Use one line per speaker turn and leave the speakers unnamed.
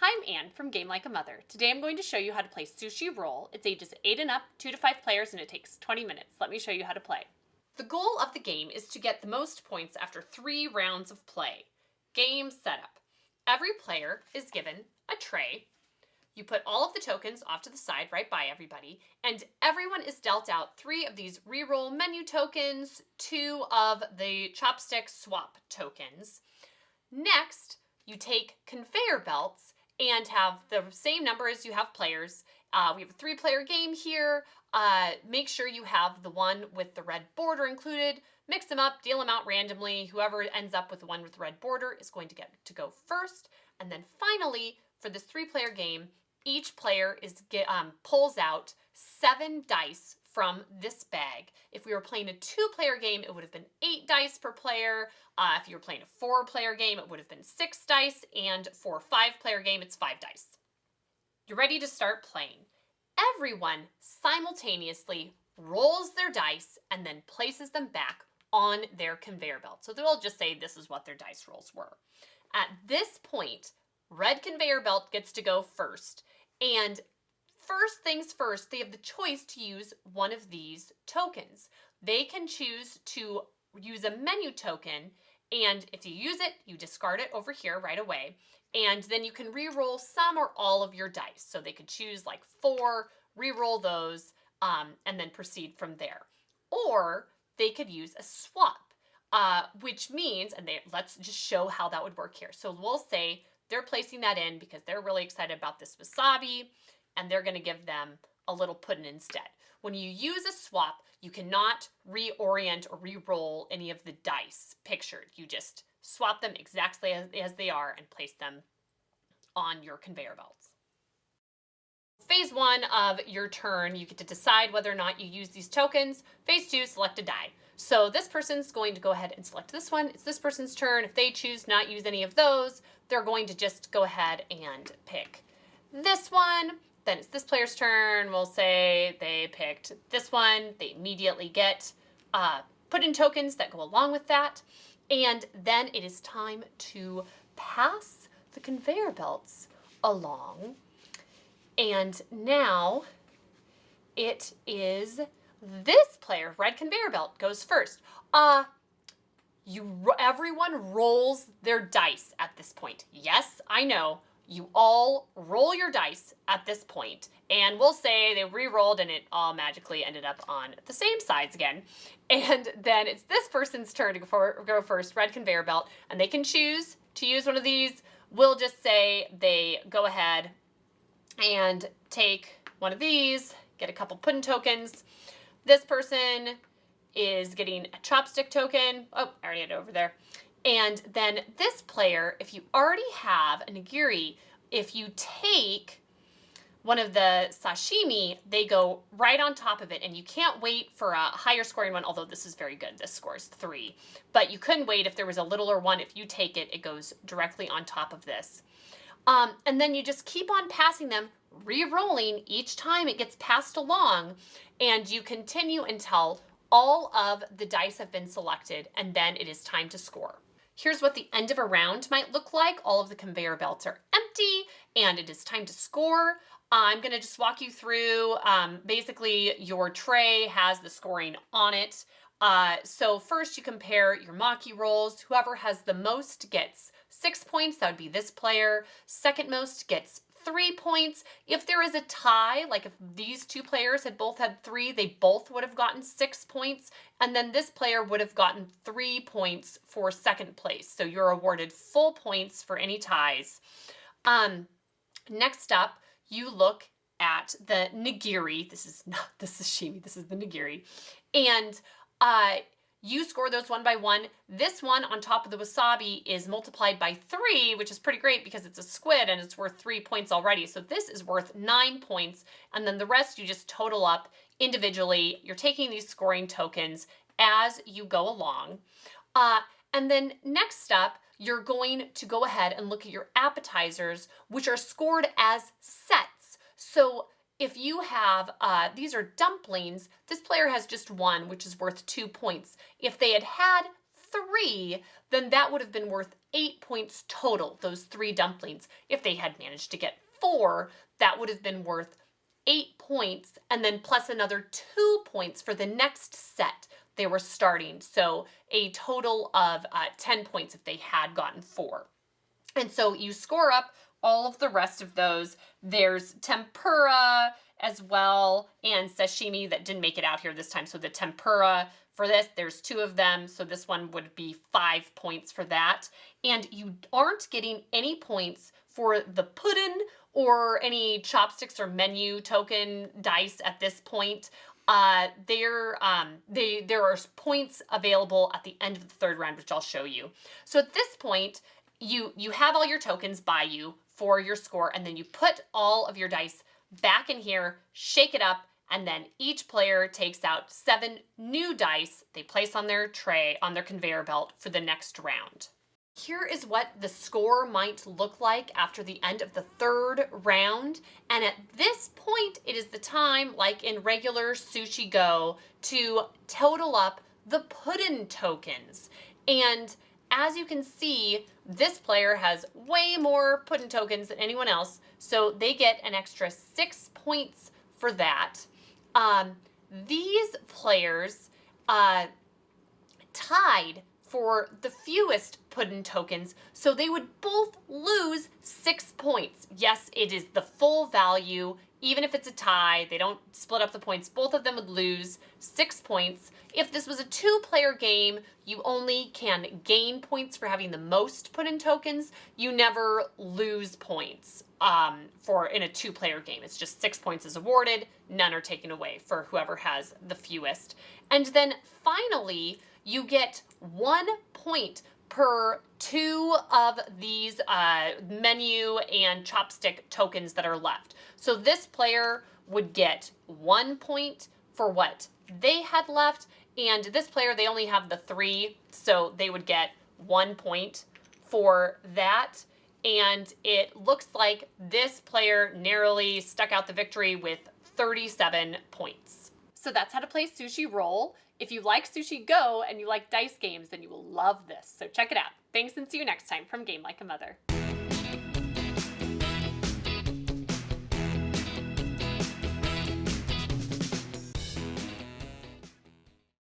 Hi, I'm Anne from Game Like a Mother. Today I'm going to show you how to play Sushi Roll. It's ages 8 and up, 2 to 5 players, and it takes 20 minutes. Let me show you how to play. The goal of the game is to get the most points after 3 rounds of play. Game setup. Every player is given a tray. You put all of the tokens off to the side right by everybody, and everyone is dealt out 3 of these reroll menu tokens, 2 of the chopstick swap tokens. Next, you take conveyor belts and have the same number as you have players. We have a 3-player game here. Make sure you have the one with the red border included. Mix them up, deal them out randomly. Whoever ends up with the one with the red border is going to get to go first. And then finally, for this 3-player game, each player pulls out 7 dice from this bag. If we were playing a 2-player game, it would have been 8 dice per player. If you were playing a 4-player game, it would have been 6 dice. And for a 5-player game, it's 5 dice. You're ready to start playing. Everyone simultaneously rolls their dice and then places them back on their conveyor belt. So they'll just say this is what their dice rolls were. At this point, red conveyor belt gets to go first. And first things first, they have the choice to use one of these tokens. They can choose to use a menu token, and if you use it, you discard it over here right away, and then you can re-roll some or all of your dice. So they could choose like 4, re-roll those, and then proceed from there. Or they could use a swap, which means, and let's just show how that would work here. So we'll say they're placing that in because they're really excited about this wasabi, and they're going to give them a little pudding instead. When you use a swap, you cannot reorient or re-roll any of the dice pictured. You just swap them exactly as they are and place them on your conveyor belts. Phase 1 of your turn, you get to decide whether or not you use these tokens. Phase 2, select a die. So this person's going to go ahead and select this one. It's this person's turn. If they choose not use any of those, they're going to just go ahead and pick this one. Then it's this player's turn. We'll say they picked this one. They immediately get put-in tokens that go along with that. And then it is time to pass the conveyor belts along. And now it is this player, red conveyor belt, goes first. Everyone rolls their dice at this point. Yes, I know. You all roll your dice at this point, and we'll say they re-rolled and it all magically ended up on the same sides again. And then it's this person's turn to go first, red conveyor belt, and they can choose to use one of these. We'll just say they go ahead and take one of these, get a couple pudding tokens. This person is getting a chopstick token. Oh, I already had it over there. And then this player, if you already have a nigiri, if you take one of the sashimi, they go right on top of it, and you can't wait for a higher scoring one, although this is very good. This scores 3. But you couldn't wait if there was a littler one. If you take it, it goes directly on top of this. And then you just keep on passing them, re-rolling each time it gets passed along, and you continue until all of the dice have been selected, and then it is time to score. Here's what the end of a round might look like. All of the conveyor belts are empty, and it is time to score. I'm going to just walk you through. Basically, your tray has the scoring on it. So first you compare your maki rolls. Whoever has the most gets 6 points. That would be this player. Second most gets 3 points. If there is a tie, like if these 2 players had both had 3, they both would have gotten 6 points. And then this player would have gotten 3 points for second place. So you're awarded full points for any ties. Next up, you look at the nigiri. This is not the sashimi, this is the nigiri. And you score those one by one. This one on top of the wasabi is multiplied by 3, which is pretty great because it's a squid and it's worth 3 points already. So this is worth 9 points. And then the rest you just total up individually. You're taking these scoring tokens as you go along. And then next up, you're going to go ahead and look at your appetizers, which are scored as sets. So if you have, these are dumplings, this player has just 1, which is worth 2 points. If they had had 3, then that would have been worth 8 points total, those 3 dumplings. If they had managed to get 4, that would have been worth 8 points, and then plus another 2 points for the next set they were starting. So a total of 10 points if they had gotten 4. And so you score up all of the rest of those. There's tempura as well, and sashimi that didn't make it out here this time. So the tempura for this, there's 2 of them. So this one would be 5 points for that. And you aren't getting any points for the pudding or any chopsticks or menu token dice at this point. There are points available at the end of the 3rd round, which I'll show you. So at this point, you have all your tokens by you for your score, and then you put all of your dice back in here, shake it up, and then each player takes out 7 new dice they place on their tray, on their conveyor belt for the next round. Here is what the score might look like after the end of the 3rd round. And at this point, it is the time, like in regular Sushi Go, to total up the pudding tokens. And as you can see, this player has way more pudding tokens than anyone else, so they get an extra 6 points for that. These players tied for the fewest pudding tokens, so they would both lose 6 points. Yes, it is the full value. Even if it's a tie, they don't split up the points. Both of them would lose 6 points. If this was a 2-player game, you only can gain points for having the most pudding tokens. You never lose points in a 2-player game. It's just 6 points is awarded, none are taken away for whoever has the fewest. And then finally, you get 1 point per 2 of these menu and chopstick tokens that are left. So this player would get 1 point for what they had left, and this player, they only have the 3, so they would get 1 point for that. And it looks like this player narrowly stuck out the victory with 37 points. So that's how to play Sushi Roll. If you like Sushi Go and you like dice games, then you will love this. So check it out. Thanks, and see you next time from Game Like a Mother.